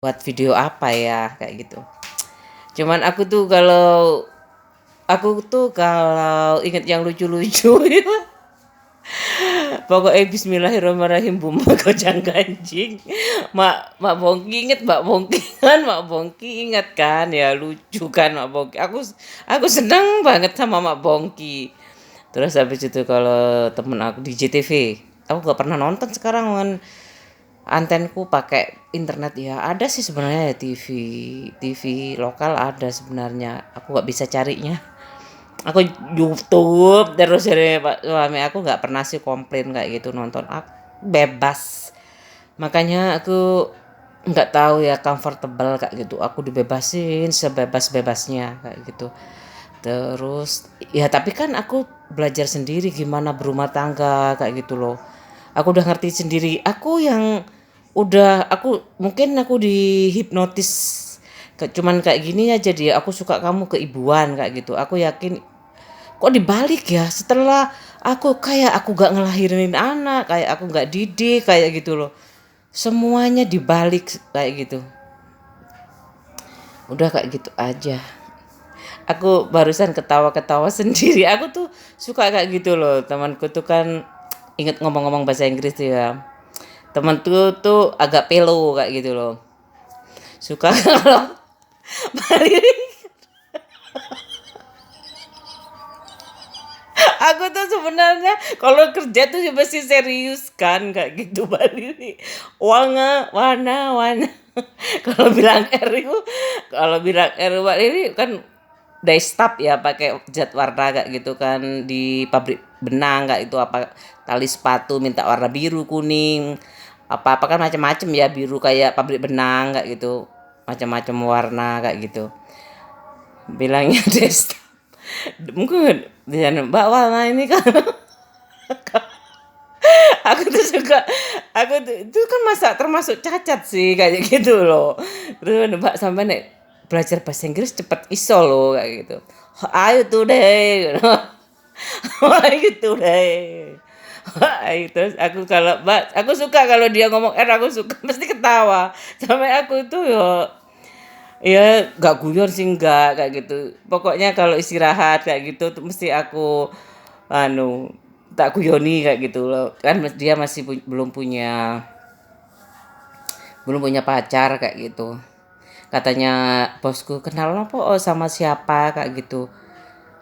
buat video apa ya kayak gitu. Cuman aku tuh kalau inget yang lucu-lucu itu pokoknya bismillahirrahmanirrahim bumbu kocang ganjing. Mak Bongki inget Mak Bongki kan, Mak Bongki inget kan ya, lucu kan Mak Bongki. Aku seneng banget sama Mak Bongki. Terus habis itu kalau temen aku di JTV, aku gak pernah nonton sekarang kan, antenku pakai internet ya. Ada sih sebenarnya ya TV lokal ada sebenarnya. Aku nggak bisa carinya. Aku YouTube terus dari Pak suami aku nggak pernah sih komplain kayak gitu nonton. Aku bebas. Makanya aku nggak tahu ya comfortable kayak gitu. Aku dibebasin sebebas-bebasnya kayak gitu. Terus ya tapi kan aku belajar sendiri gimana berumah tangga kayak gitu loh. Aku udah ngerti sendiri. Aku dihipnotis cuman kayak gini aja dia. Aku suka kamu keibuan kayak gitu. Aku yakin kok dibalik ya setelah aku gak ngelahirin anak, kayak aku gak didik kayak gitu loh. Semuanya dibalik kayak gitu. Udah kayak gitu aja. Aku barusan ketawa-ketawa sendiri. Aku tuh suka kayak gitu loh. Temanku tuh kan inget ngomong-ngomong bahasa Inggris tuh ya. Temanku tuh agak pelo kayak gitu loh. Suka kalau balik. Aku tuh sebenarnya kalau kerja tuh pasti serius kan kayak gitu balik. Warna. Kalau bilang R Balik ini kan stop ya pakai cat warna kayak gitu kan di pabrik benang kayak itu apa tali sepatu minta warna biru kuning apa kan macam-macam ya biru kayak pabrik benang kayak gitu macam-macam warna kayak gitu bilangnya desktop mungkin dia mbak warna ini kan aku tuh suka aku tuh itu kan termasuk cacat sih kayak gitu loh terus mbak sampai nek belajar bahasa Inggris cepet iso loh kayak gitu ayo tuh deh ayo gitu deh terus aku suka kalau dia ngomong aku suka mesti ketawa sampai aku tuh ya gak guyon sih enggak kayak gitu pokoknya kalau istirahat kayak gitu tuh mesti aku anu tak guyoni kayak gitu loh kan dia masih belum punya pacar kayak gitu katanya bosku kenal apa sama siapa kayak gitu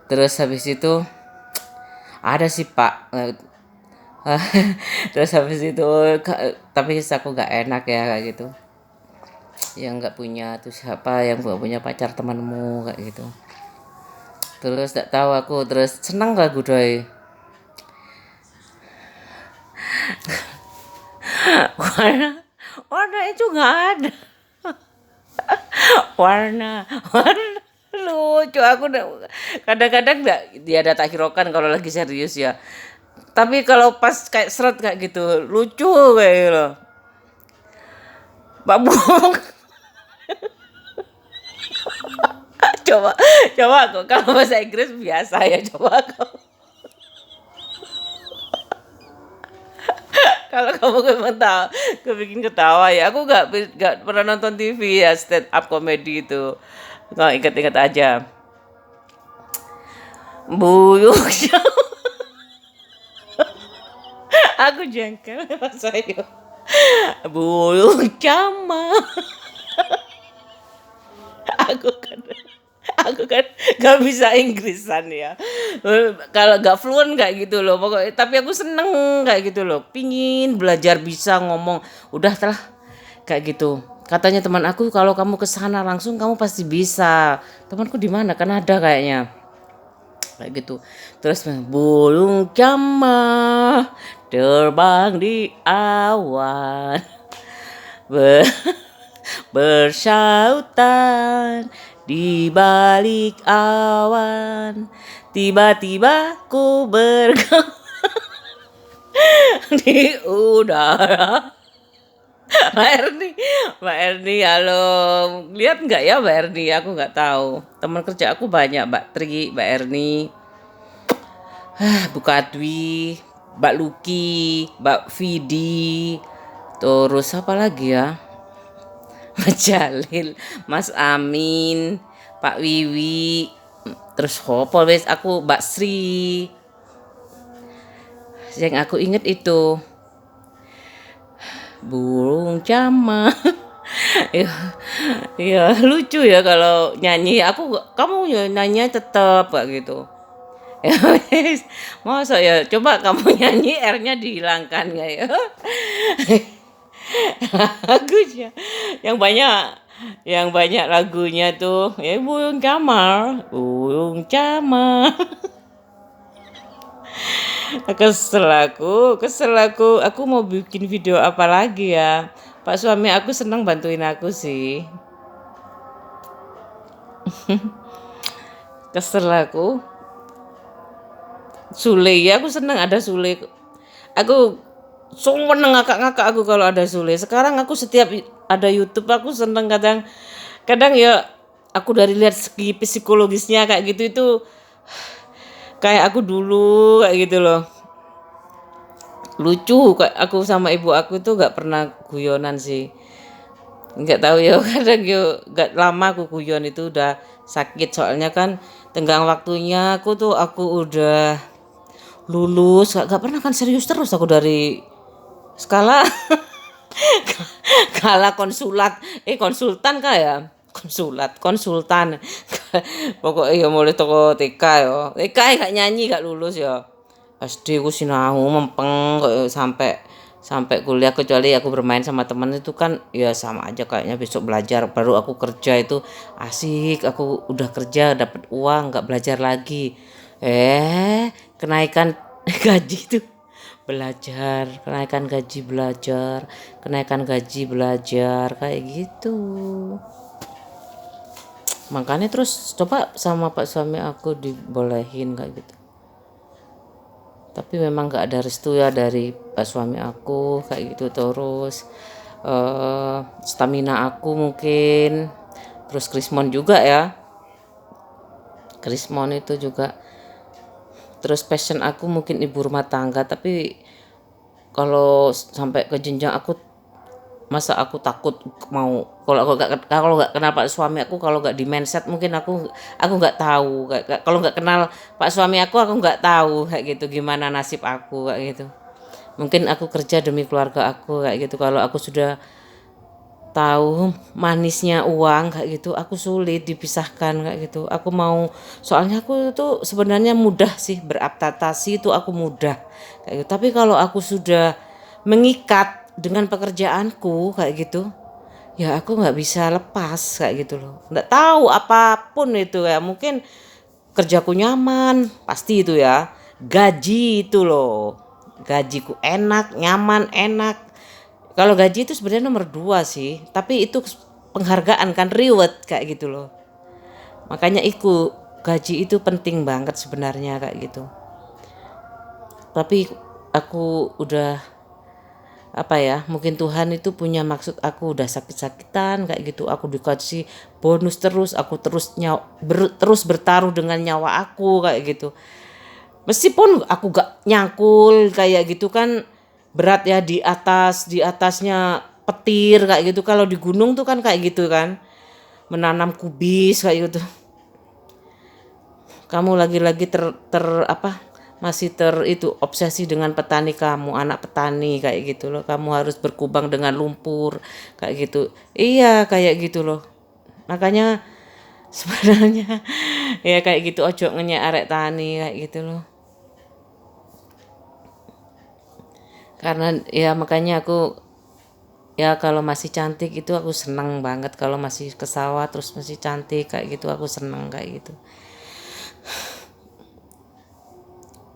terus habis itu ada sih pak terus habis itu tapi aku gak enak ya kayak gitu yang nggak punya tuh siapa yang nggak punya pacar temanmu kayak gitu terus tak tahu aku terus seneng gak gudoi warna warna itu nggak ada warna lucu aku kadang-kadang nggak dia ada tak hiraukan kalau lagi serius ya tapi kalau pas kayak seret kayak gitu lucu kayak gitu Mbak Bung coba coba aku kalau bahasa Inggris biasa ya coba aku kalau kamu memang tahu kebikin ketawa ya aku nggak pernah nonton TV ya stand up comedy itu nggak inget-inget aja buyuk aku jengkel sama saya buyuk cama aku kan aku kan nggak bisa Inggrisan ya kalau nggak fluent kayak gitu loh pokoknya tapi aku seneng kayak gitu loh pingin belajar bisa ngomong udah telah kayak gitu katanya teman aku kalau kamu ke sana langsung kamu pasti bisa temanku di mana Kanada kayaknya kayak gitu terus burung camah terbang di awan ber- bersautan di balik awan tiba-tiba ku bergerak di udara Mbak Erni, Mbak Erni, halo. Lihat nggak ya Mbak Erni? Aku nggak tahu. Teman kerja aku banyak, Mbak Tri, Mbak Erni, Bu Kadwi, Mbak Luki, Mbak Vidi, terus apa lagi ya? Mas Jalil, Mas Amin, Pak Wiwi, terus hopo wis aku Mbak Sri. Yang aku inget itu burung camar. Ya, ya lucu ya kalau nyanyi. Kamu ya nyanyi tetap kayak gitu. Ya wes, masa ya coba kamu nyanyi R-nya dihilangkan nggak ya? Lagunya yang banyak lagunya tuh ya burung camar, burung camar. Kesel aku mau bikin video apa lagi ya. Pak suami aku senang bantuin aku sih. Kesel aku. Sule ya, aku senang ada Sule. Aku seneng ngakak-ngakak aku kalau ada Sule. Sekarang aku setiap ada YouTube aku seneng kadang kadang ya aku dari lihat segi psikologisnya kayak gitu itu kayak aku dulu kayak gitu loh. Lucu kayak aku sama ibu aku tuh gak pernah guyonan sih. Nggak tahu ya kadang yo nggak lama aku guyon itu udah sakit soalnya kan tenggang waktunya aku udah lulus gak pernah kan serius terus aku dari skala skala konsultan kah ya konsultan pokoknya ya mulai toko TK ya TK gak nyanyi gak lulus ya SD aku sinau mempeng kok sampai sampai kuliah kecuali aku bermain sama teman itu kan ya sama aja kayaknya besok belajar baru aku kerja itu asik aku udah kerja dapat uang nggak belajar lagi kenaikan gaji itu belajar kenaikan gaji belajar kayak gitu makanya terus coba sama pak suami aku dibolehin kayak gitu tapi memang gak ada restu ya dari pak suami aku kayak gitu terus stamina aku mungkin terus Krismon juga ya Krismon itu juga terus passion aku mungkin ibu rumah tangga tapi kalau sampai ke jenjang aku masa aku takut mau kalau nggak kenal pak suami aku kalau nggak di mindset mungkin aku nggak tahu kalau nggak kenal pak suami aku nggak tahu kayak gitu gimana nasib aku kayak gitu mungkin aku kerja demi keluarga aku kayak gitu kalau aku sudah tahu manisnya uang kayak gitu aku sulit dipisahkan kayak gitu aku mau soalnya aku tuh sebenarnya mudah sih beradaptasi itu aku mudah kayak gitu tapi kalau aku sudah mengikat dengan pekerjaanku kayak gitu ya aku nggak bisa lepas kayak gitu loh nggak tahu apapun itu ya mungkin kerjaku nyaman pasti itu ya gaji itu loh gajiku enak nyaman enak kalau gaji itu sebenarnya nomor 2 sih, tapi itu penghargaan kan reward kayak gitu loh. Makanya gaji itu penting banget sebenarnya kayak gitu. Tapi aku udah apa ya? Mungkin Tuhan itu punya maksud aku udah sakit-sakitan kayak gitu. Aku dikasih bonus terus, aku terus bertaruh dengan nyawa aku kayak gitu. Meskipun aku gak nyangkul kayak gitu kan berat ya di atasnya petir kayak gitu kalau di gunung tuh kan kayak gitu kan menanam kubis kayak gitu kamu lagi-lagi apa masih itu obsesi dengan petani kamu anak petani kayak gitu loh kamu harus berkubang dengan lumpur kayak gitu iya kayak gitu loh makanya sebenarnya ya kayak gitu ojo ngenyek arek tani kayak gitu loh karena ya makanya aku ya kalau masih cantik itu aku senang banget kalau masih ke sawah terus masih cantik kayak gitu aku senang kayak gitu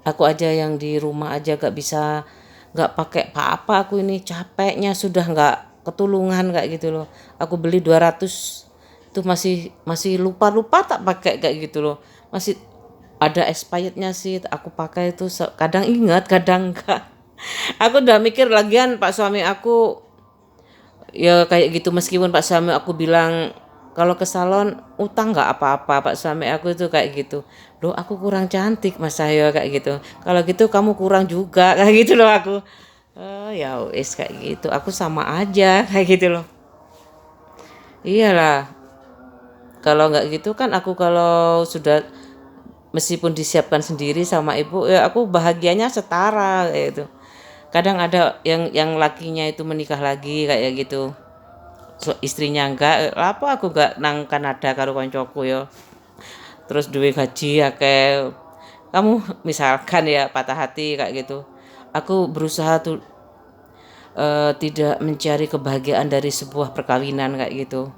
aku aja yang di rumah aja gak pakai apa-apa aku ini capeknya sudah gak ketulungan kayak gitu loh aku beli 200 itu masih lupa tak pakai kayak gitu loh masih ada expirednya sih aku pakai itu kadang ingat kadang enggak aku udah mikir lagian pak suami aku ya kayak gitu meskipun pak suami aku bilang kalau ke salon utang nggak apa-apa pak suami aku itu kayak gitu loh aku kurang cantik mas saya kayak gitu kalau gitu kamu kurang juga kayak gitu loh aku ya wis kayak gitu aku sama aja kayak gitu loh Iyalah, kalau nggak gitu kan aku kalau sudah meskipun disiapkan sendiri sama ibu, ya aku bahagianya setara kayak gitu. Kadang ada yang lakinya itu menikah lagi kayak gitu. So, istrinya enggak, apa aku enggak nang Kanada karo koncoku ya. Terus duwe gaji akeh. Kamu misalkan ya patah hati kayak gitu. Aku berusaha tuh tidak mencari kebahagiaan dari sebuah perkawinan kayak gitu.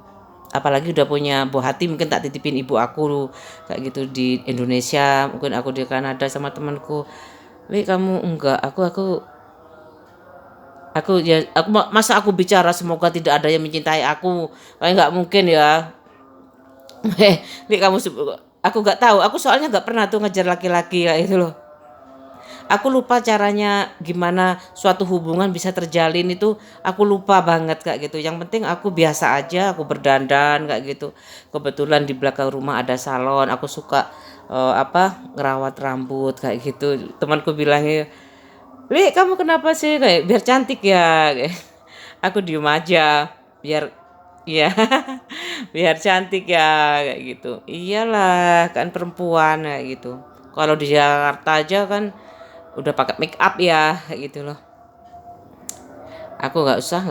Apalagi udah punya buah hati, mungkin tak titipin ibu aku kayak gitu di Indonesia, mungkin aku di Kanada sama temanku. Wih kamu enggak, aku ya masa aku bicara semoga tidak ada yang mencintai aku, kayak nggak mungkin ya. Nih kamu aku nggak tahu, aku soalnya nggak pernah tuh ngejar laki-laki kayak itu loh. Aku lupa caranya gimana suatu hubungan bisa terjalin itu, aku lupa banget kayak gitu. Yang penting aku biasa aja, aku berdandan kayak gitu. Kebetulan di belakang rumah ada salon, aku suka ngerawat rambut kayak gitu. Temanku bilangnya, "Li, kamu kenapa sih kayak biar cantik ya?" Aku diem aja biar iya biar cantik ya kayak gitu. Iyalah kan perempuan kayak gitu. Kalau di Jakarta aja kan udah pakai make up ya kayak gitu loh. Aku nggak usah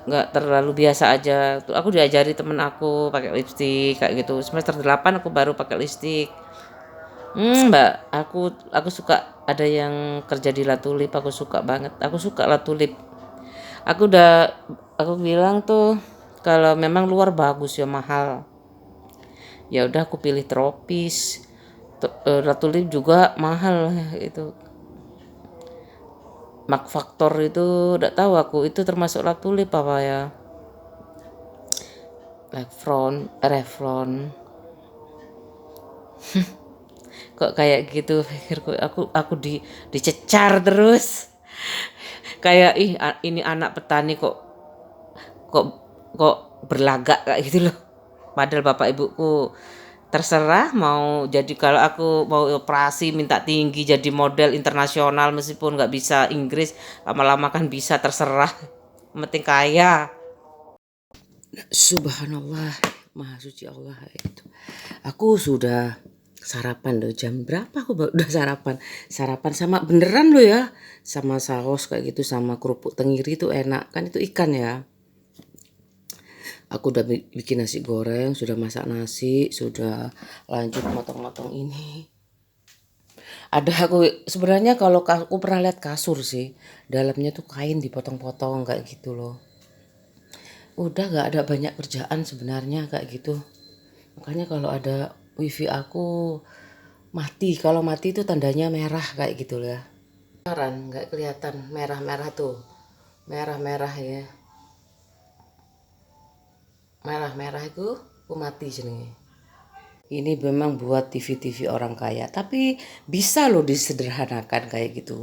nggak terlalu biasa aja. Tuh aku diajari temen aku pakai lipstik kayak gitu. Semester 8 aku baru pakai lipstik. Mbak, aku suka ada yang kerja di La Tulip, aku suka banget. Aku suka La Tulip. Aku udah aku bilang tuh kalau memang luar bagus ya mahal. Ya udah aku pilih tropis. La Tulip juga mahal itu. Mark Factor itu udah tahu aku itu termasuk La Tulip apa ya? Revlon. Kok kayak gitu pikirku aku dicecar terus. Kayak ini anak petani kok kok berlagak kayak gitu loh. Padahal bapak ibuku terserah mau jadi kalau aku mau operasi minta tinggi jadi model internasional meskipun nggak bisa Inggris lama-lama kan bisa terserah. Yang penting kaya. Subhanallah, Maha Suci Allah itu. Aku sudah sarapan loh, jam berapa aku udah sarapan. Sarapan sama beneran loh ya. Sama saus kayak gitu sama kerupuk tenggiri itu enak. Kan itu ikan ya. Aku udah bikin nasi goreng, sudah masak nasi, sudah lanjut motong-motong ini. Ada aku sebenarnya kalau aku pernah lihat kasur sih, dalamnya tuh kain dipotong-potong kayak gitu loh. Udah gak ada banyak kerjaan sebenarnya kayak gitu. Makanya kalau ada wifi aku mati, kalau mati itu tandanya merah kayak gitu loh ya. Beneran nggak kelihatan merah-merah tuh, merah-merah ya, merah-merah itu aku mati jenenge. Ini memang buat TV-TV orang kaya, tapi bisa loh disederhanakan kayak gitu.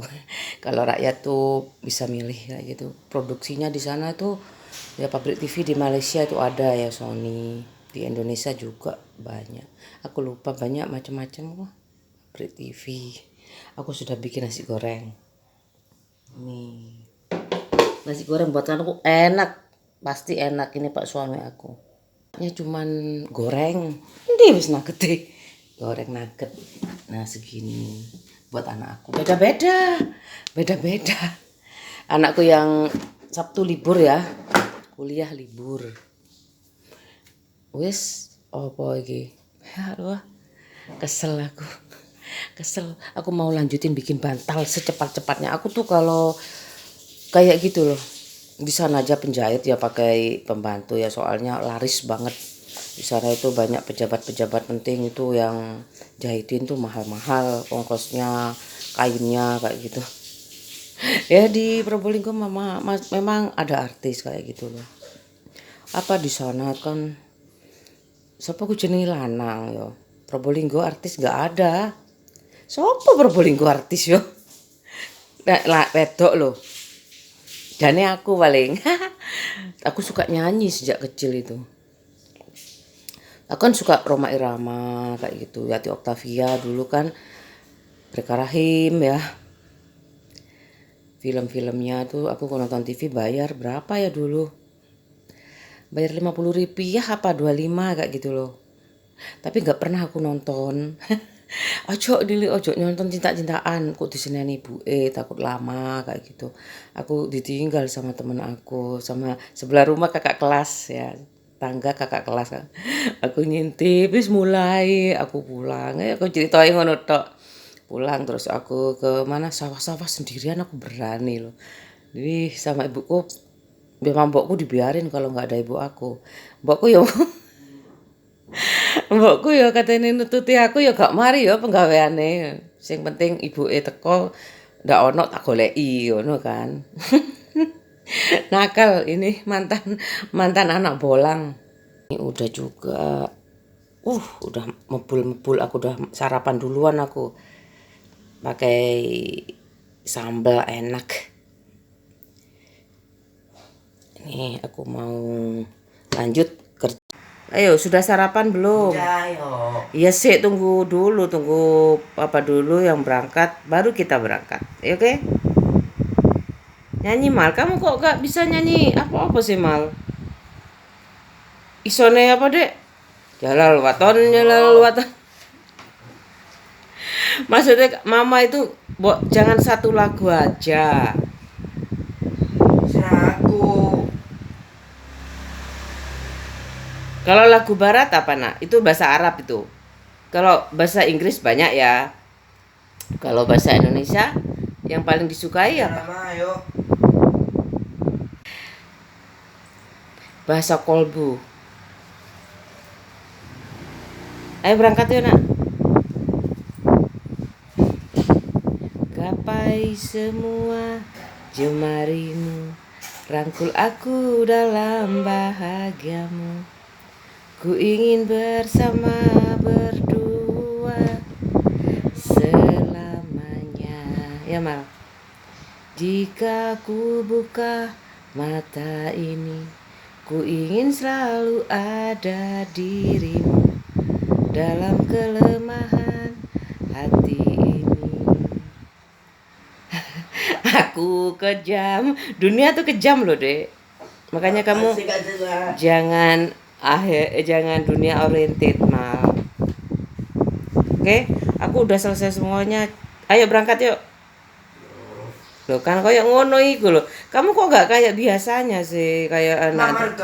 Kalau rakyat tuh bisa milih kayak gitu. Produksinya di sana tuh ya pabrik TV di Malaysia itu ada ya Sony, di Indonesia juga banyak. Aku lupa banyak macam-macam kok pabrik TV. Aku sudah bikin nasi goreng. Nih, nasi goreng buatan aku enak, pasti enak ini Pak suami aku. Ini cuman goreng, ini wis nugget deh. Goreng nugget. Nah segini buat anak aku. Beda-beda, beda-beda. Anakku yang Sabtu libur ya, kuliah libur. Wis, apa iki? Aduh, kesel aku. Kesel. Aku mau lanjutin bikin bantal secepat-cepatnya. Aku tuh kalau kayak gitu loh. Di sana aja penjahit ya pakai pembantu ya soalnya laris banget. Di sana itu banyak pejabat-pejabat penting itu yang jahitin tuh mahal-mahal ongkosnya, kainnya kayak gitu. Ya di Probolinggo memang ada artis kayak gitu loh. Apa di sana kan siapa ku jenenge lanang yo. Probolinggo artis gak ada. Sopo Probolinggo artis yo? Nek wedok loh. Jane aku paling. Aku suka nyanyi sejak kecil itu. Aku kan suka Roma Irama kayak gitu. Yati Octavia dulu kan Reka Rahim ya. Film-filmnya tuh aku kalau nonton TV bayar berapa ya dulu? bayar 50 rupiah apa 25 kayak gitu loh. Tapi nggak pernah aku nonton. Ojo nonton cinta-cintaan kok diseneni ibu takut lama kayak gitu. Aku ditinggal sama temen aku, sama sebelah rumah kakak kelas ya, tangga kakak kelas kan. Aku ngintip wis mulai, aku pulang aku ceritain ngono tok. Pulang terus aku ke mana sawah-sawah sendirian, aku berani loh. Jadi sama ibuku, memang mbokku dibiarin kalau nggak ada ibu aku. Mbokku ya mbokku ya katene nututi aku ya gak mari ya penggaweane. Sing penting ibuke teko ndak ono tak goleki ngono kan. Nakal ini mantan mantan anak bolang. Ini udah juga. Udah mebul-mebul, aku udah sarapan duluan aku. Pakai sambal enak. Nih aku mau lanjut kerja. Ayo, sudah sarapan belum? Udah, yo. Iya sih, tunggu dulu, tunggu papa dulu yang berangkat, baru kita berangkat. Ya, oke? Nyanyi Mal, kamu kok gak bisa nyanyi apa-apa sih Mal? Isone apa dek? Jalal waton. Maksudnya mama itu jangan satu lagu aja. Aku Kalau lagu barat apa nak? Itu bahasa Arab itu. Kalau bahasa Inggris banyak ya. Kalau bahasa Indonesia yang paling disukai apa? nama ayo. Bahasa kolbu. Ayo berangkat yuk nak. Gapai semua jemarimu, rangkul aku dalam bahagiamu. Ku ingin bersama berdua selamanya. Ya Mal. Jika ku buka mata ini, ku ingin selalu ada dirimu dalam kelemahan hati ini. Aku kejam, dunia tuh kejam loh dek. Makanya kamu jangan dunia oriented Mal. Oke, aku udah selesai semuanya. Ayo berangkat yuk. Loh kan kayak ngono iku loh. Kamu kok gak kayak biasanya sih, kayak anak.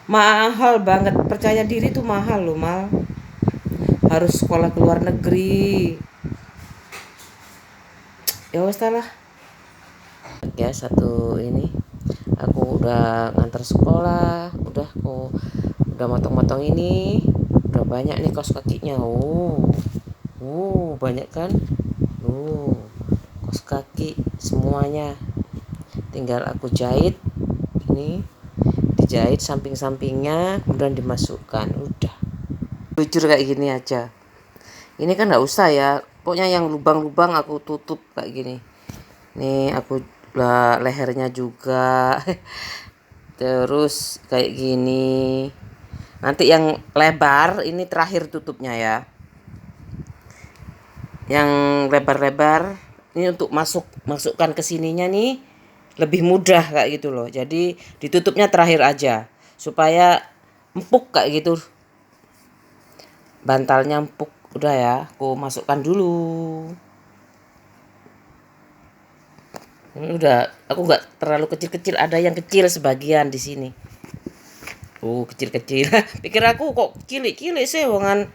Mahal banget, percaya diri tuh mahal loh Mal. Harus sekolah ke luar negeri. Ya wes lah. Ya satu ini. Aku udah ngantar sekolah, udah motong-motong ini. Udah banyak nih kaos kakinya. Banyak kan? Kaos kaki semuanya. Tinggal aku jahit. Ini dijahit samping-sampingnya, kemudian dimasukkan. Udah. Jujur kayak gini aja. Ini kan nggak usah ya. Pokoknya yang lubang-lubang aku tutup kayak gini. Nih aku lehernya juga. Terus kayak gini. Nanti yang lebar ini terakhir tutupnya ya. Yang lebar-lebar ini untuk masukkan ke sininya nih lebih mudah kayak gitu loh. Jadi ditutupnya terakhir aja supaya empuk kayak gitu. Bantalnya empuk. Udah ya, aku masukkan dulu. Ini udah, aku nggak terlalu kecil-kecil, ada yang kecil sebagian di sini. Kecil-kecil. Pikir aku kok cilik-cilik sih wongan.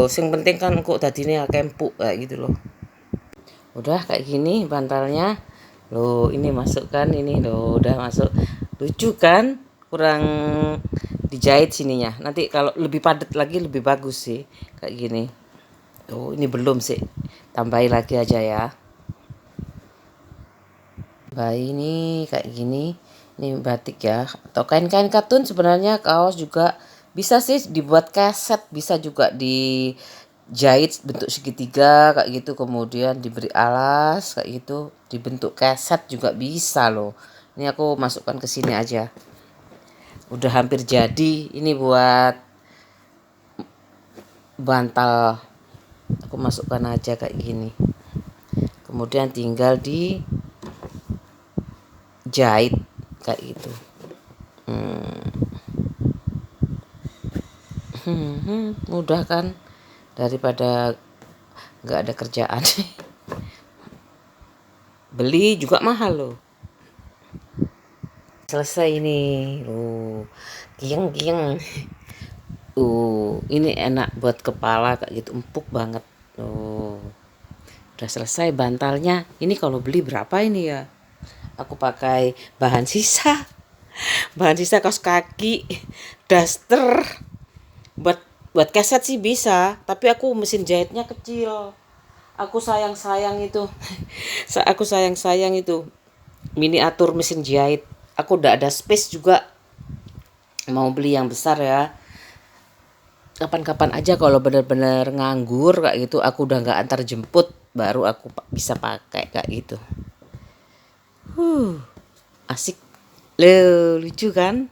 Sing penting kan kok dadine akeh empuk kayak gitu loh. Udah kayak gini bantalnya. Loh, ini masukkan ini loh, udah masuk. Lucu kan? Kurang dijahit sininya. Nanti kalau lebih padat lagi lebih bagus sih kayak gini. Ini belum sih. Tambahin lagi aja ya. Ini kayak gini. Ini batik ya, atau kain-kain katun. Sebenarnya kaos juga bisa sih dibuat keset, bisa juga dijahit bentuk segitiga kayak gitu, kemudian diberi alas kayak gitu, dibentuk keset juga bisa loh. Ini aku masukkan ke sini aja. Udah hampir jadi. Ini buat bantal. Aku masukkan aja kayak gini. Kemudian tinggal dijahit kayak gitu. Mudah kan daripada nggak ada kerjaan. Beli juga mahal loh. Selesai ini. Kieng kieng. Ini enak buat kepala kayak gitu, empuk banget. Udah selesai bantalnya. Ini kalau beli berapa ini ya? Aku pakai bahan sisa. Bahan sisa kaos kaki, daster. Buat keset sih bisa, tapi aku mesin jahitnya kecil. Aku sayang-sayang itu. Aku sayang-sayang itu miniatur mesin jahit. Aku udah ada space juga. Mau beli yang besar ya. Kapan-kapan aja kalau bener-bener nganggur kayak gitu, aku udah nggak antar jemput, baru aku bisa pakai kayak gitu. Asik. Lucu kan?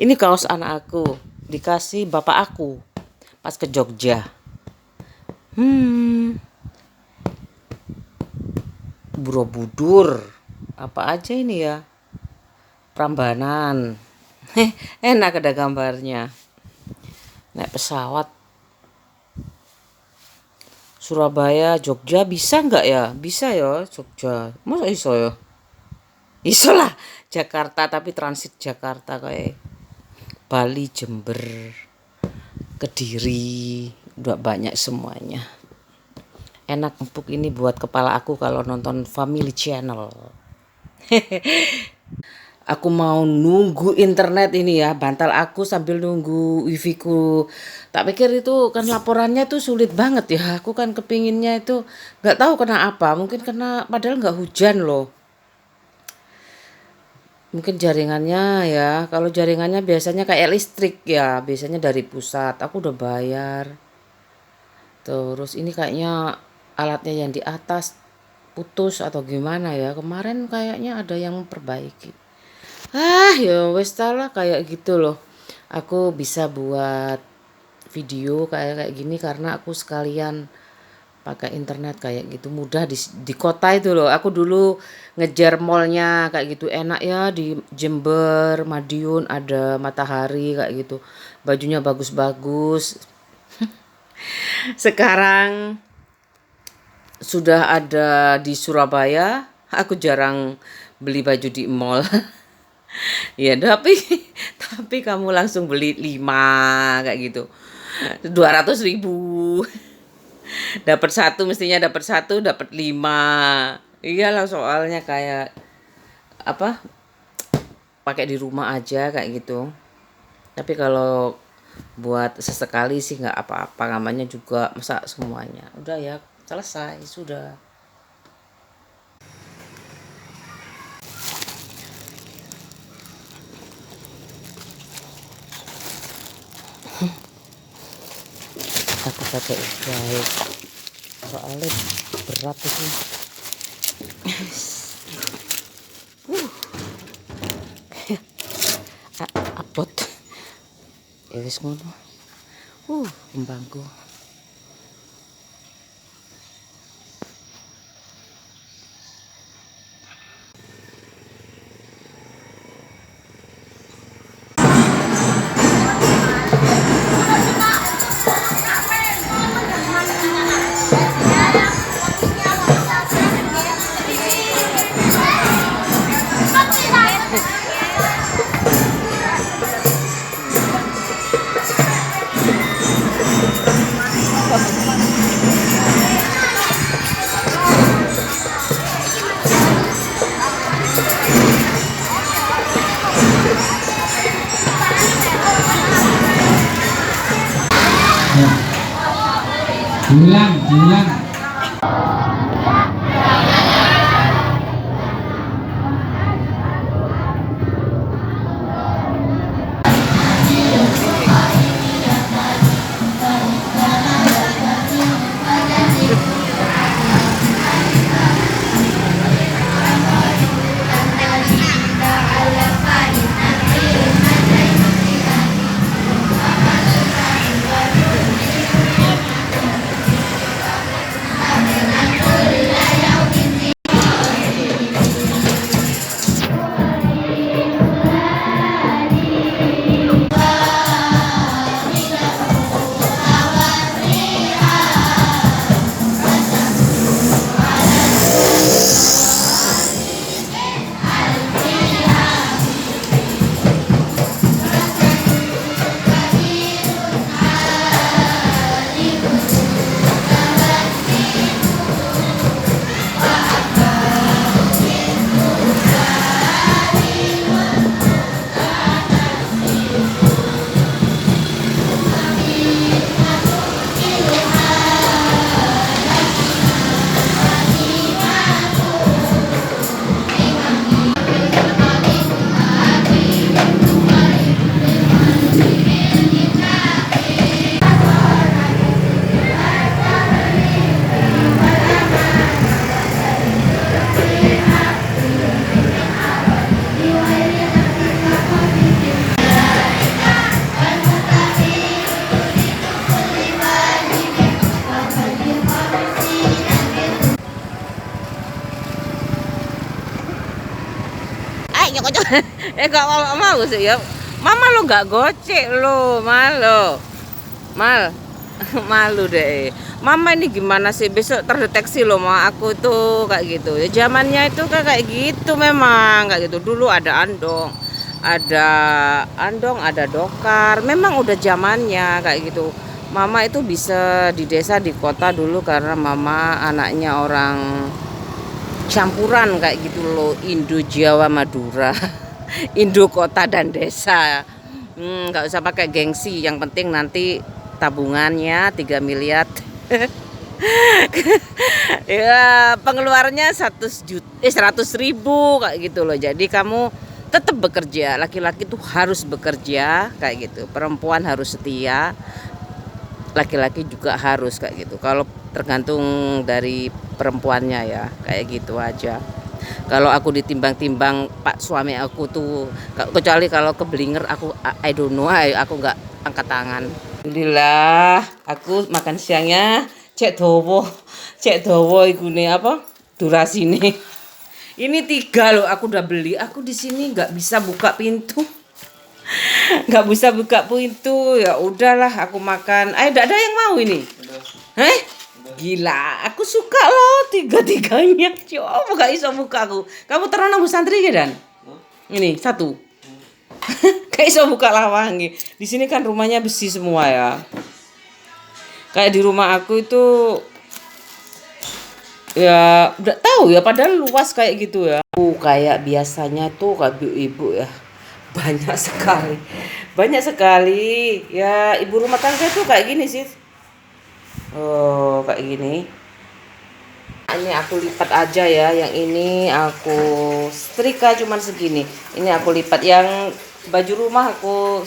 Ini kaos anak aku, dikasih bapak aku pas ke Jogja. Borobudur. Apa aja ini ya? Prambanan. Enak ada gambarnya. Naik pesawat Surabaya, Jogja bisa nggak ya? Bisa ya Jogja. Masa iso ya? Iso lah. Jakarta tapi transit Jakarta kayak Bali, Jember, Kediri, udah banyak semuanya. Enak empuk ini buat kepala aku kalau nonton Family Channel. Aku mau nunggu internet ini ya, bantal aku sambil nunggu wifi ku. Tak pikir itu kan laporannya tuh sulit banget ya. Aku kan kepinginnya itu nggak tahu kena apa. Mungkin kena padahal nggak hujan loh. Mungkin jaringannya ya. Kalau jaringannya biasanya kayak listrik ya, biasanya dari pusat. Aku udah bayar. Terus ini kayaknya alatnya yang di atas putus atau gimana ya. Kemarin kayaknya ada yang memperbaiki. Ya wes lah kayak gitu loh. Aku bisa buat video kayak gini karena aku sekalian pakai internet kayak gitu, mudah di kota itu loh. Aku dulu ngejar mallnya kayak gitu, enak ya di Jember, Madiun ada Matahari kayak gitu, bajunya bagus-bagus. Sekarang sudah ada di Surabaya, aku jarang beli baju di mall. Ya tapi kamu langsung beli 5 kayak gitu, 200.000. Dapat satu, mestinya dapat satu dapat 5. Iyalah soalnya kayak apa, pakai di rumah aja kayak gitu. Tapi kalau buat sesekali sih nggak apa-apa, namanya juga masa semuanya. Udah ya selesai sudah. Aku pakai jahit soalnya berat itu. Apot ya wis ngono. Kembangku. Bulan, bulan. Gak mau sih ya. Mama lo gak gocek lo, malu. Mal, malu deh. Mama ini gimana sih besok terdeteksi loh ma aku tuh kayak gitu. Ya zamannya itu kan kayak gitu memang kayak gitu. Dulu ada dokar. Memang udah zamannya kayak gitu. Mama itu bisa di desa di kota dulu karena mama anaknya orang campuran kayak gitu loh, Indo Jawa Madura. Indo kota dan desa. Nggak usah pakai gengsi, yang penting nanti tabungannya 3 miliar. Ya pengeluarannya 100.000 kayak gitu loh. Jadi kamu tetap bekerja, laki-laki tuh harus bekerja kayak gitu, perempuan harus setia, laki-laki juga harus kayak gitu. Kalau tergantung dari perempuannya ya, kayak gitu aja. Kalau aku ditimbang-timbang pak suami aku tuh, kecuali kalau keblinger aku I don't know, aku nggak angkat tangan. Alhamdulillah aku makan siangnya cek dowo iku nih apa durasi nih. Ini 3 loh aku udah beli. Aku di sini nggak bisa buka pintu. Nggak bisa buka pintu, ya udahlah aku makan. Tidak ada yang mau ini. Heh? Gila, aku suka loh tiga-tiganya. Coba gak iso buka aku. Kamu terus nang santri ya Dan? Ini satu. Kayak iso buka lawangi. Di sini kan rumahnya besi semua ya. Kayak di rumah aku itu ya udah tahu ya padahal luas kayak gitu ya. Kayak biasanya tuh kayak ibu-ibu ya. Banyak sekali ya, ibu rumah tangga tuh kayak gini sih. Oh kayak gini. Ini aku lipat aja ya, yang ini aku setrika cuman segini. Ini aku lipat, yang baju rumah aku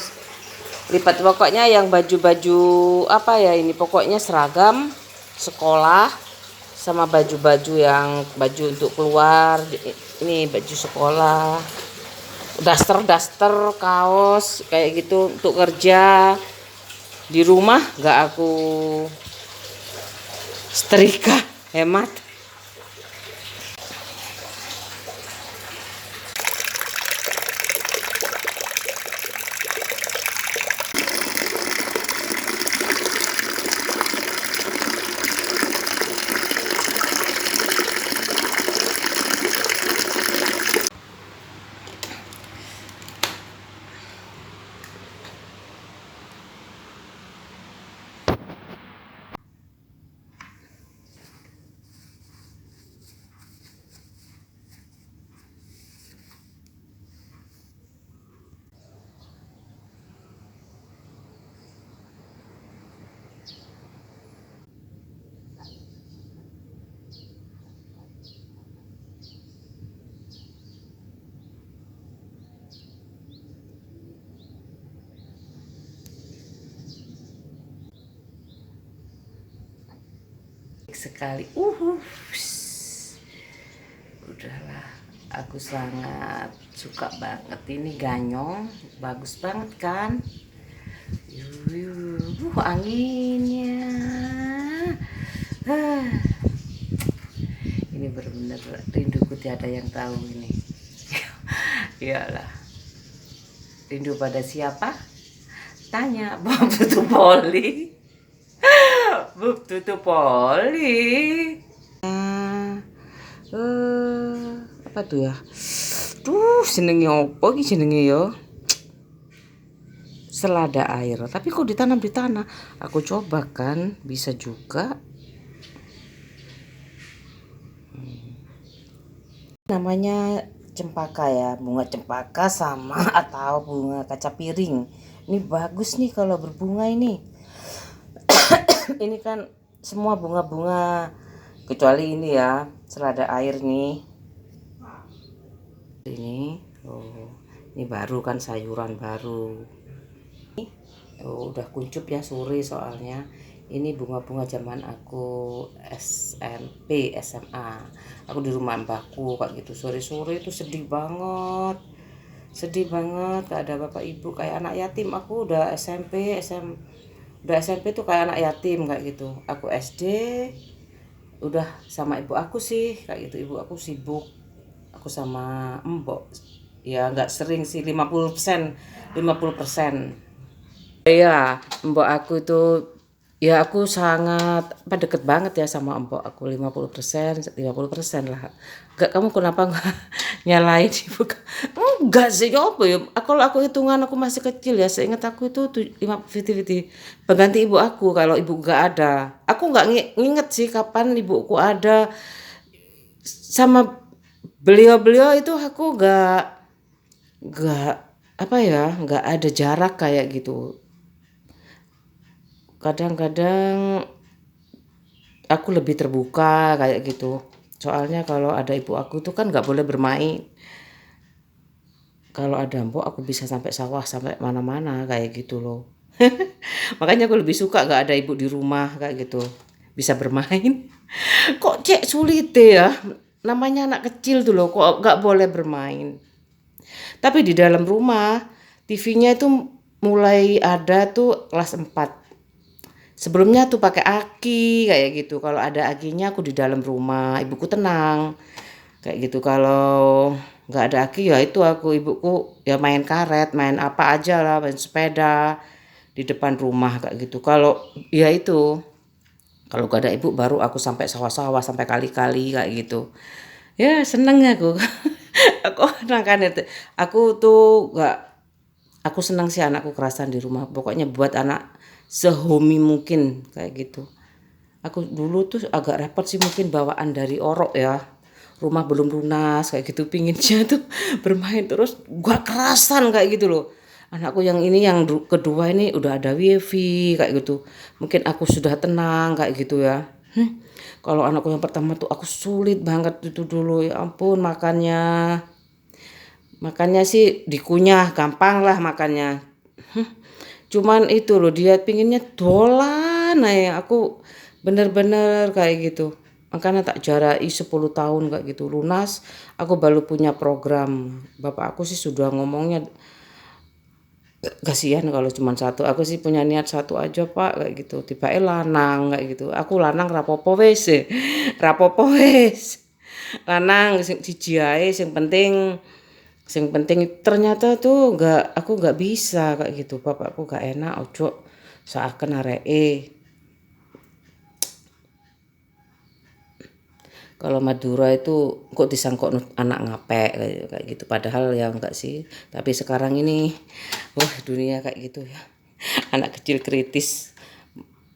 lipat. Pokoknya yang baju-baju apa ya, ini pokoknya seragam sekolah sama baju-baju yang baju untuk keluar. Ini baju sekolah, daster kaos kayak gitu untuk kerja. Di rumah nggak aku setrika, hemat. Sekali udahlah, aku sangat suka banget ini ganyong, bagus banget kan. Anginnya ini benar-benar rinduku tiada yang tahu ini. Iyalah, rindu pada siapa? Tanya Bob tutup poli. Bub tutup poli. Apa tuh ya? Jenenge apa iki jenenge ya? Selada air. Tapi kok ditanam di tanah? Aku coba kan, bisa juga. Namanya cempaka ya, bunga cempaka sama atau bunga kaca piring. Ini bagus nih kalau berbunga ini. Ini kan semua bunga-bunga kecuali ini ya, selada air nih. Ini baru kan, sayuran baru. Udah kuncup ya sore soalnya. Ini bunga-bunga zaman aku SMP, SMA. Aku di rumah mbakku kayak gitu. Sore-sore itu sedih banget. Gak ada bapak ibu, kayak anak yatim. Aku udah udah SMP tuh kayak anak yatim kayak gitu. Aku SD udah sama ibu aku sih kayak gitu. Ibu aku sibuk, aku sama mbok Ya nggak sering sih, 50%, 50%. Iya, mbok aku itu ya aku sangat apa deket banget ya sama mbok aku 50%, 50% lah. Enggak, kamu kenapa enggak nyalain ibu? Enggak sih, ya apa ya? Kalau aku hitungan aku masih kecil ya, seingat aku itu 50-50 pengganti ibu aku kalau ibu enggak ada. Aku enggak nginget sih kapan ibuku ada sama beliau-beliau itu aku enggak apa ya, enggak ada jarak kayak gitu. Kadang-kadang aku lebih terbuka kayak gitu. Soalnya kalau ada ibu aku tuh kan nggak boleh bermain. Kalau ada mbok aku bisa sampai sawah sampai mana-mana kayak gitu loh. Makanya aku lebih suka nggak ada ibu di rumah kayak gitu. Bisa bermain. Kok cek sulit deh ya. Namanya anak kecil tuh loh kok nggak boleh bermain. Tapi di dalam rumah TV-nya itu mulai ada tuh kelas 4. Sebelumnya tuh pakai aki kayak gitu. Kalau ada akinya aku di dalam rumah, ibuku tenang. Kayak gitu. Kalau nggak ada aki ya itu aku ibuku ya main karet, main apa aja lah, main sepeda di depan rumah kayak gitu. Kalau ya itu kalau gak ada ibu baru aku sampai sawah-sawah sampai kali-kali kayak gitu. Ya seneng aku. Aku senang kan itu. Aku tuh nggak aku senang sih anakku kerasan di rumah. Pokoknya buat anak sehomi mungkin kayak gitu. Aku dulu tuh agak repot sih mungkin bawaan dari orok ya. Rumah belum lunas kayak gitu pinginnya tuh bermain terus gua kerasan kayak gitu loh. Anakku yang ini yang kedua ini udah ada wifi kayak gitu. Mungkin aku sudah tenang kayak gitu ya. Kalau anakku yang pertama tuh aku sulit banget itu dulu ya ampun makannya. Makannya sih dikunyah gampang lah makannya. Cuman itu loh dia pinginnya dolan aja aku bener-bener kayak gitu. Makanya tak jarai 10 tahun kayak gitu lunas aku baru punya program. Bapak aku sih sudah ngomongnya kasihan kalau cuma satu. Aku sih punya niat satu aja pak kayak gitu. Tiba lanang kayak gitu. Aku lanang rapopo wes rapopo wes. Lanang sing siji ae sing penting ternyata tuh aku nggak bisa kayak gitu. Bapakku gak enak ojo seakan areke. Kalau Madura itu kok disangkut anak ngapek kayak gitu padahal ya enggak sih. Tapi sekarang ini wah dunia kayak gitu ya. Anak kecil kritis.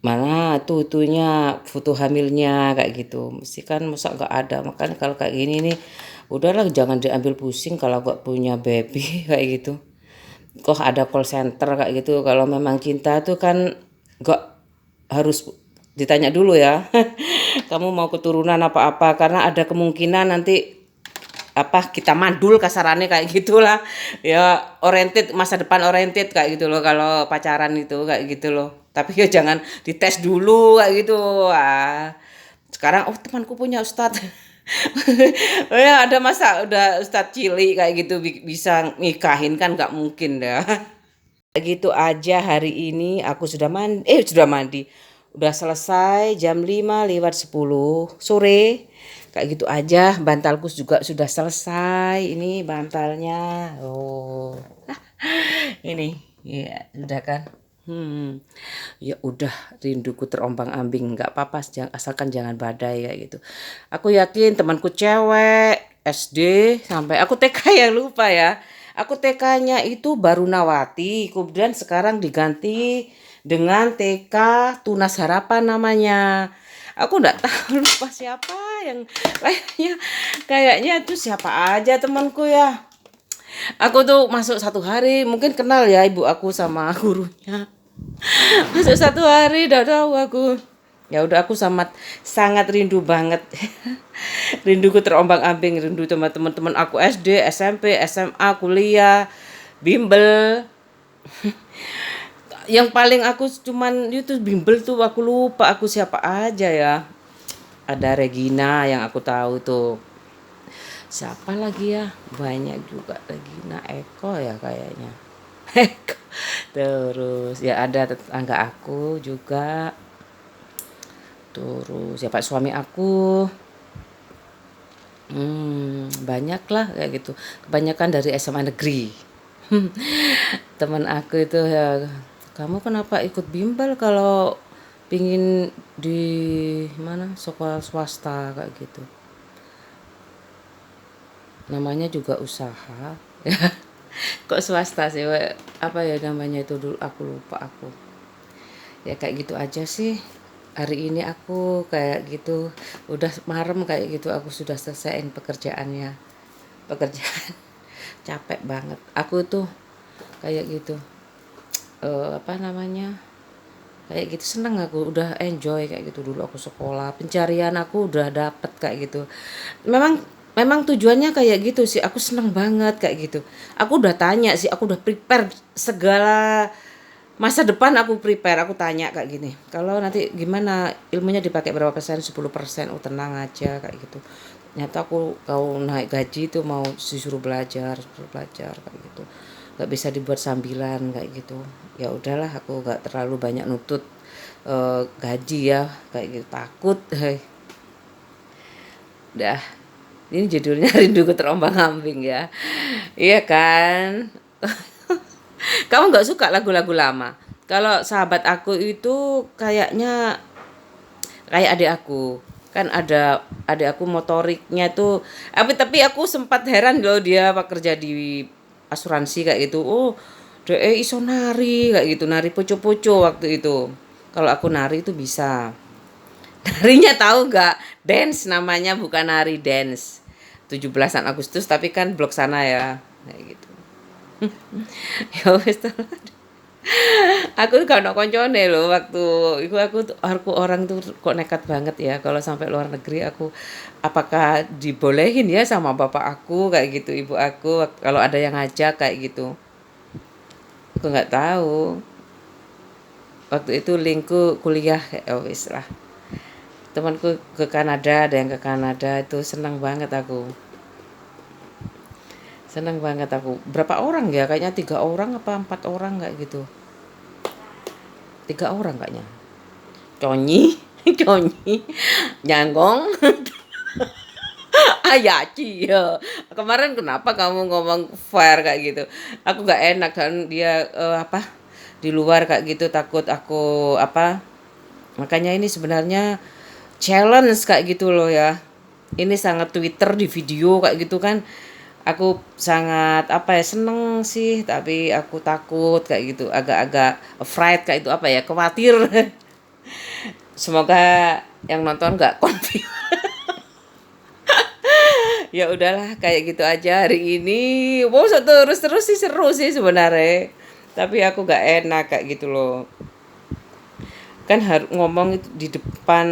Mana tuh itunya foto hamilnya kayak gitu. Mesti kan masa enggak ada. Makanya kalau kayak gini nih udahlah jangan diambil pusing kalau enggak punya baby kayak gitu. Kok ada call center kayak gitu. Kalau memang cinta tuh kan enggak harus ditanya dulu ya. Kamu mau keturunan apa-apa karena ada kemungkinan nanti apa kita mandul kasarannya kayak gitulah ya oriented masa depan oriented kayak gitu loh kalau pacaran itu kayak gitu loh tapi ya jangan dites dulu kayak gitu sekarang oh temanku punya ustadz oh ya ada masa udah ustadz cilik kayak gitu bisa nikahin kan nggak mungkin dah. Gitu aja hari ini aku sudah mandi. Udah selesai jam 5:10 sore. Kayak gitu aja bantalku juga sudah selesai. Ini bantalnya. Oh. Ini ya udah kan. Ya udah rinduku terombang-ambing nggak apa-apa asalkan jangan badai kayak gitu. Aku yakin temanku cewek SD sampai aku TK ya lupa ya. Aku TK-nya itu baru Nawati, kemudian sekarang diganti dengan TK Tunas Harapan namanya. Aku nggak tahu lupa siapa yang kayaknya itu siapa aja temanku ya. Aku tuh masuk satu hari mungkin kenal ya ibu aku sama gurunya. Masuk satu hari udah tahu aku. Ya udah aku sangat rindu banget. Rinduku terombang-ambing, rindu sama teman-teman aku SD, SMP, SMA, kuliah, bimbel. Yang paling aku cuman itu bimbel tuh aku lupa aku siapa aja ya. Ada Regina yang aku tahu tuh. Siapa lagi ya? Banyak juga Regina Eko ya kayaknya. Eko. Terus ya ada tetangga aku juga. Terus siapa suami aku. Banyaklah kayak gitu, kebanyakan dari SMA negeri. Teman aku itu ya, "Kamu kenapa ikut bimbel kalau pingin di mana, sekolah swasta?" Kayak gitu. Namanya juga usaha. Kok swasta sih, apa ya namanya itu dulu, aku lupa aku. Ya kayak gitu aja sih. Hari ini aku kayak gitu, udah marem kayak gitu, aku sudah selesaiin pekerjaannya. Pekerjaan capek banget. Aku tuh kayak gitu, apa namanya, kayak gitu seneng, aku udah enjoy kayak gitu. Dulu aku sekolah, pencarian aku udah dapet kayak gitu. Memang memang tujuannya kayak gitu sih, aku seneng banget kayak gitu. Aku udah tanya sih, aku udah prepare segala masa depan, aku prepare, aku tanya kayak gini, kalau nanti gimana ilmunya dipakai berapa persen, 10%, oh tenang aja kayak gitu. Ternyata aku kalau naik gaji itu mau disuruh belajar, suruh belajar kayak gitu, nggak bisa dibuat sambilan kayak gitu. Ya udahlah, aku nggak terlalu banyak nutut gaji ya kayak gitu, takut. Dah, ini judulnya rindu terombang-ambing ya, iya kan. Kamu nggak suka lagu-lagu lama? Kalau sahabat aku itu kayaknya kayak adik aku. Kan ada adik aku motoriknya tuh. Tapi aku sempat heran loh, dia apa kerja di asuransi kayak gitu. Oh, dia iso nari kayak gitu, nari poco-poco waktu itu. Kalau aku nari itu bisa. Narinya tahu nggak? Dance namanya, bukan nari, dance. 17-an Agustus tapi kan blok sana ya. Kayak gitu. Ya wes. Aku gak ono koncone lho waktu iku, aku orang tuh kok nekat banget ya kalau sampai luar negeri aku. Apakah dibolehin ya sama bapak aku kayak gitu, ibu aku kalau ada yang ngajak kayak gitu. Aku nggak tahu. Waktu itu linkku kuliah kayak, oh wis lah. Temanku ke Kanada, ada yang ke Kanada, itu senang banget aku. Senang banget aku. Berapa orang ya? Kayaknya 3 orang apa 4 orang kayak gitu. 3 orang kayaknya. Conyi, Conyi, Nyanggong, Ayaci ya. Kemarin kenapa kamu ngomong fair kayak gitu? Aku gak enak kan dia apa di luar kayak gitu, takut aku apa. Makanya ini sebenarnya challenge kayak gitu loh ya. Ini sangat Twitter di video kayak gitu kan. Aku sangat apa ya, seneng sih, tapi aku takut kayak gitu, agak-agak afraid kayak itu, apa ya, khawatir. Semoga yang nonton nggak konflik. Ya udahlah, kayak gitu aja hari ini. Mau terus-terus sih seru sih sebenarnya. Tapi aku gak enak kayak gitu loh. Kan harus ngomong itu di depan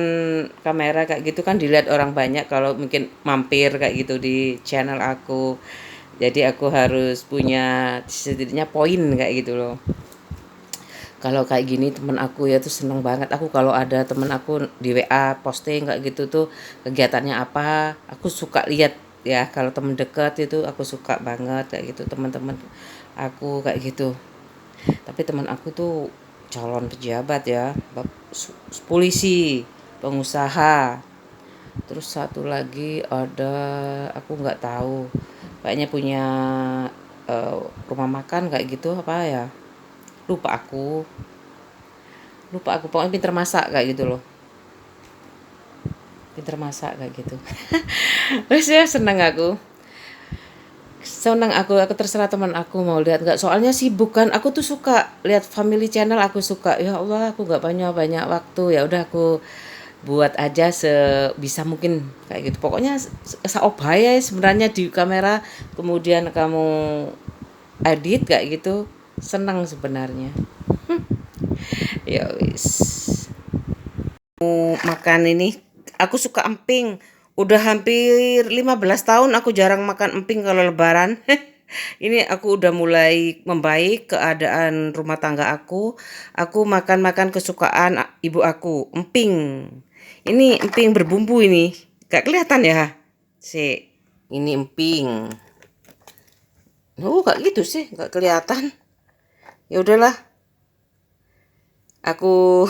kamera kayak gitu kan, dilihat orang banyak kalau mungkin mampir kayak gitu di channel aku. Jadi aku harus punya setidaknya poin kayak gitu loh. Kalau kayak gini temen aku ya tuh seneng banget. Aku kalau ada temen aku di WA posting kayak gitu tuh kegiatannya apa, aku suka lihat ya. Kalau temen dekat itu aku suka banget kayak gitu, teman-teman aku kayak gitu. Tapi teman aku tuh calon pejabat ya, polisi, pengusaha. Terus satu lagi ada, aku nggak tahu, kayaknya punya eh, rumah makan kayak gitu apa ya, lupa aku. Pokoknya pinter masak kayak gitu loh, pinter masak kayak gitu. Wes ya, seneng aku terserah teman aku mau lihat nggak, soalnya sibuk kan. Aku tuh suka lihat family channel, aku suka. Ya Allah, aku nggak banyak banyak waktu, ya udah aku buat aja sebisa mungkin kayak gitu. Pokoknya saobaya sebenarnya di kamera, kemudian kamu edit kayak gitu, senang sebenarnya. Ya wis. Makan ini, aku suka emping. Udah hampir 15 tahun aku jarang makan emping kalau lebaran. Ini aku udah mulai membaik keadaan rumah tangga aku. Aku makan-makan kesukaan ibu aku, emping. Ini emping berbumbu ini. Gak kelihatan ya? Sih, ini emping. Oh, gak gitu sih, gak kelihatan. Ya udahlah, aku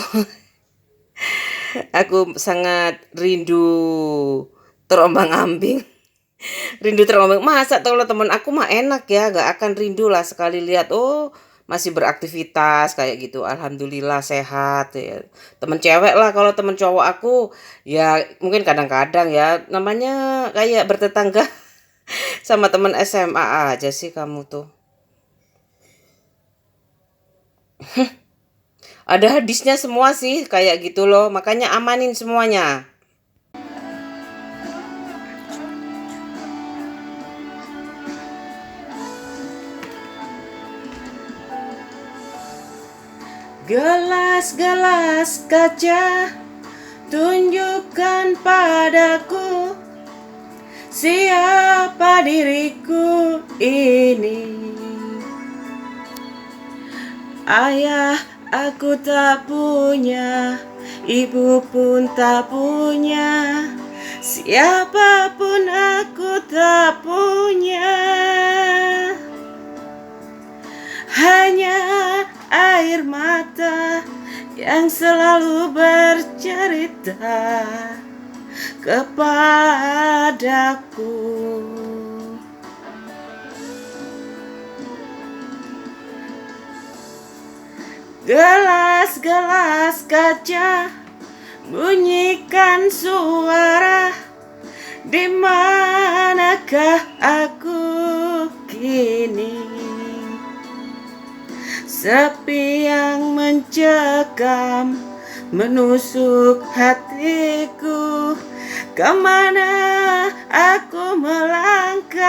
aku sangat rindu terombang-ambing. Rindu terombang, masa kalau temen aku mah enak ya, nggak akan rindu lah sekali lihat, oh masih beraktivitas kayak gitu, alhamdulillah sehat ya. Temen cewek lah, kalau temen cowok aku ya mungkin kadang-kadang ya, namanya kayak bertetangga sama temen SMA aja sih kamu tuh. Ada hadisnya semua sih kayak gitu loh, makanya amanin semuanya. Gelas-gelas kaca, tunjukkan padaku siapa diriku ini. Ayah aku tak punya, ibu pun tak punya, siapapun aku tak punya. Hanya air mata yang selalu bercerita kepadaku. Gelas-gelas kaca, bunyikan suara, di manakah aku kini? Sepi yang mencekam, menusuk hatiku, kemana aku melangkah?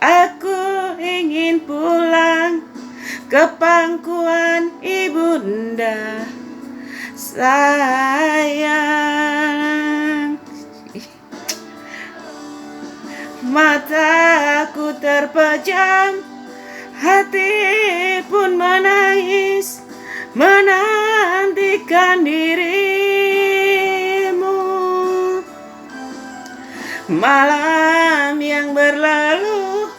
Aku ingin pulang ke pangkuan ibunda sayang. Mataku terpejam, hati pun menangis, menantikan dirimu. Malam yang berlalu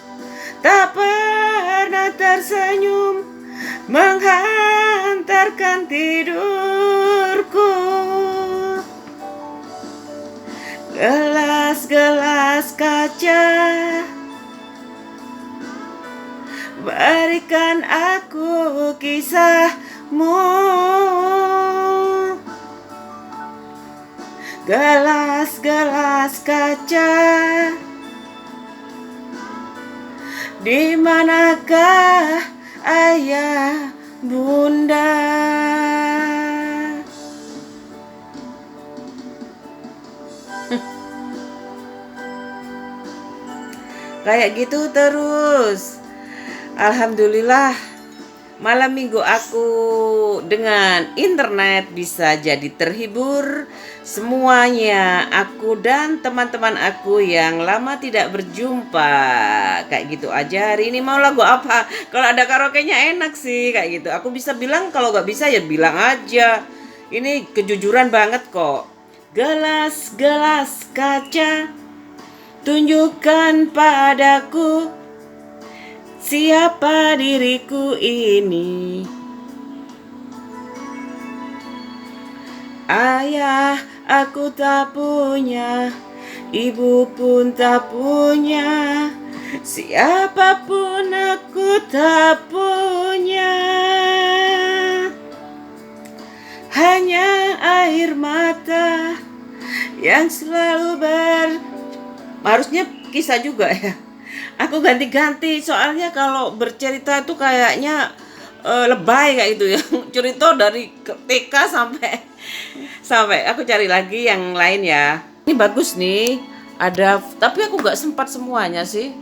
tak pernah tersenyum, menghantarkan tidurku. Gelas-gelas kaca, berikan aku kisahmu. Gelas-gelas kaca, di manakah ayah bunda? Kayak gitu terus. Alhamdulillah malam minggu aku dengan internet bisa jadi terhibur semuanya. Aku dan teman-teman aku yang lama tidak berjumpa. Kayak gitu aja. Hari ini mau lagu apa? Kalau ada karaoke-nya enak sih kayak gitu. Aku bisa bilang, kalau nggak bisa ya bilang aja. Ini kejujuran banget kok. Gelas-gelas kaca, tunjukkan padaku siapa diriku ini. Ayah aku tak punya, ibu pun tak punya, siapapun aku tak punya. Hanya air mata yang selalu harusnya kisah juga ya. Aku ganti-ganti soalnya kalau bercerita itu kayaknya lebay kayak itu ya. Cerita dari TK sampai aku cari lagi yang lain ya. Ini bagus nih. Ada, tapi aku nggak sempat semuanya sih.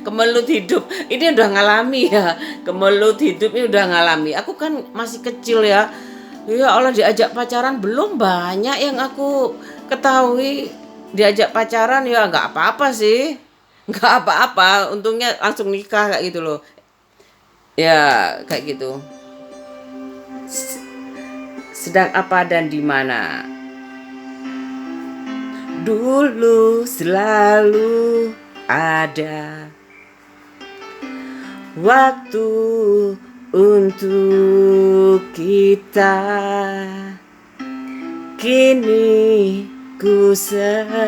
Kemelut hidup ini udah ngalami ya. Kemelut hidup ini udah ngalami. Aku kan masih kecil ya. Ya Allah, diajak pacaran belum banyak yang aku ketahui. Diajak pacaran ya nggak apa-apa sih. Nggak apa-apa, untungnya langsung nikah kayak gitu loh. Ya kayak gitu. Sedang apa dan di mana? Dulu selalu ada waktu untuk kita. Kini ku sendiri.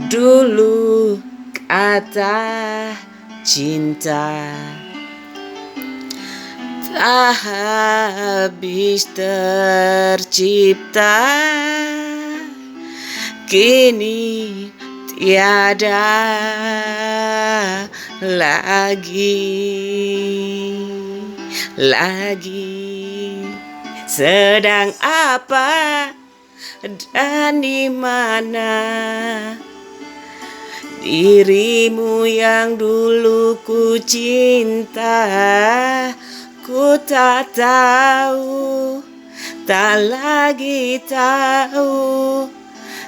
Dulu kata cinta tak habis tercipta, kini tiada lagi. Sedang apa dan di mana dirimu yang dulu ku cinta? Ku tak tahu, tak lagi tahu,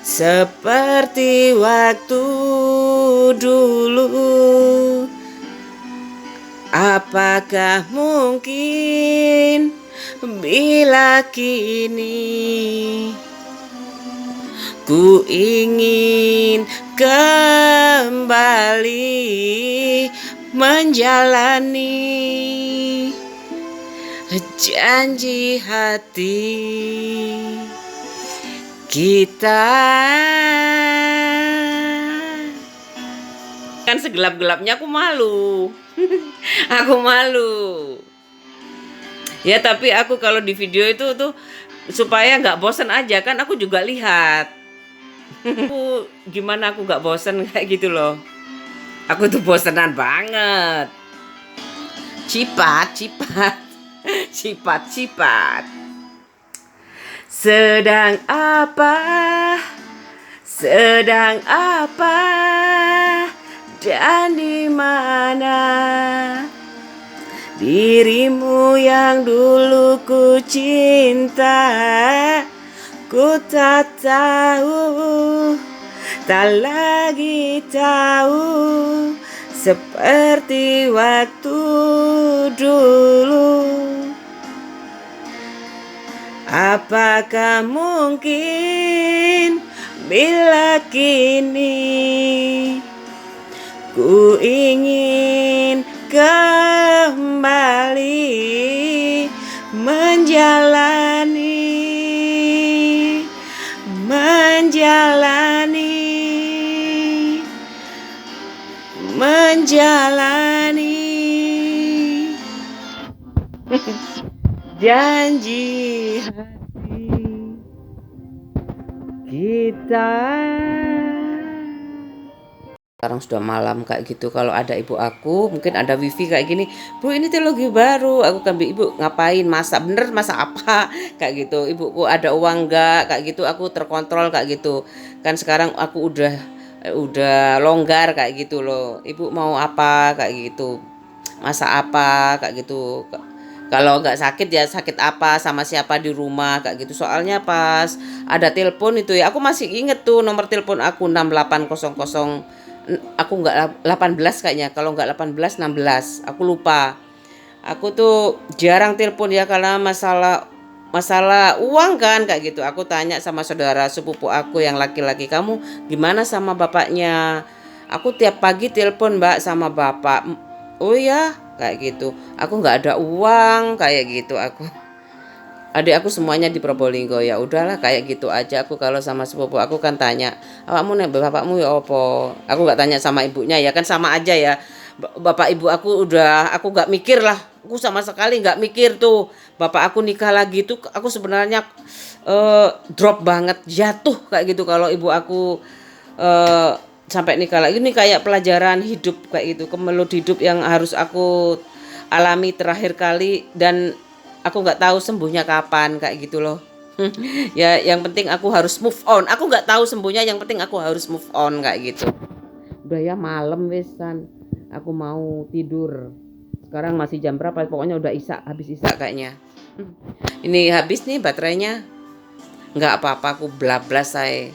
seperti waktu dulu. Apakah mungkin bila kini ku ingin kembali menjalani janji hati kita. Kan segelap-gelapnya aku malu. Aku malu. Ya tapi aku kalau di video itu tuh supaya nggak bosan aja, kan aku juga lihat. Gimana aku nggak bosan kayak gitu loh. Aku tuh bosenan banget. Cipat. Sedang apa dan di mana dirimu yang dulu ku cinta? Ku tak tahu, tak lagi tahu, seperti waktu dulu. Apakah mungkin bila kini ku ingin kembali menjalani janji hati kita. Sekarang sudah malam kayak gitu, kalau ada ibu aku mungkin ada wifi kayak gini, Bu ini teknologi baru, aku kan ibu ngapain, masak bener, masak apa kayak gitu. Ibuku ada uang enggak kayak gitu, aku terkontrol kayak gitu kan. Sekarang aku udah longgar kayak gitu loh. Ibu mau apa kayak gitu, masak apa kayak gitu. Kalau nggak sakit ya sakit apa, sama siapa di rumah kayak gitu. Soalnya pas ada telepon itu ya, aku masih inget tuh nomor telepon aku 6800. Aku nggak 18 kayaknya, kalau nggak 18 16, aku lupa. Aku tuh jarang telepon ya karena masalah uang kan kayak gitu. Aku tanya sama saudara sepupu aku yang laki-laki, kamu gimana sama bapaknya? Aku tiap pagi telepon Mbak sama bapak. Oh ya kayak gitu. Aku nggak ada uang kayak gitu. Adik aku semuanya di Probolinggo, ya udahlah kayak gitu aja. Aku kalau sama sepupu aku kan tanya, awakmu nek bapakmu ya opo? Aku nggak tanya sama ibunya ya kan, sama aja ya. Bapak ibu aku aku nggak mikir lah. Aku sama sekali nggak mikir tuh. Bapak aku nikah lagi tuh, aku sebenarnya drop banget, jatuh kayak gitu kalau ibu aku sampai nikah lagi. Ini kayak pelajaran hidup kayak gitu, kemelut hidup yang harus aku alami terakhir kali, dan aku nggak tahu sembuhnya kapan kayak gitu loh. Ya yang penting aku harus move on. Aku nggak tahu sembuhnya, yang penting aku harus move on kayak gitu. Udah ya malam wesan, aku mau tidur. Sekarang masih jam berapa, pokoknya udah habis isak kayaknya. Ini habis nih baterainya. Nggak apa-apa, aku blablas saya.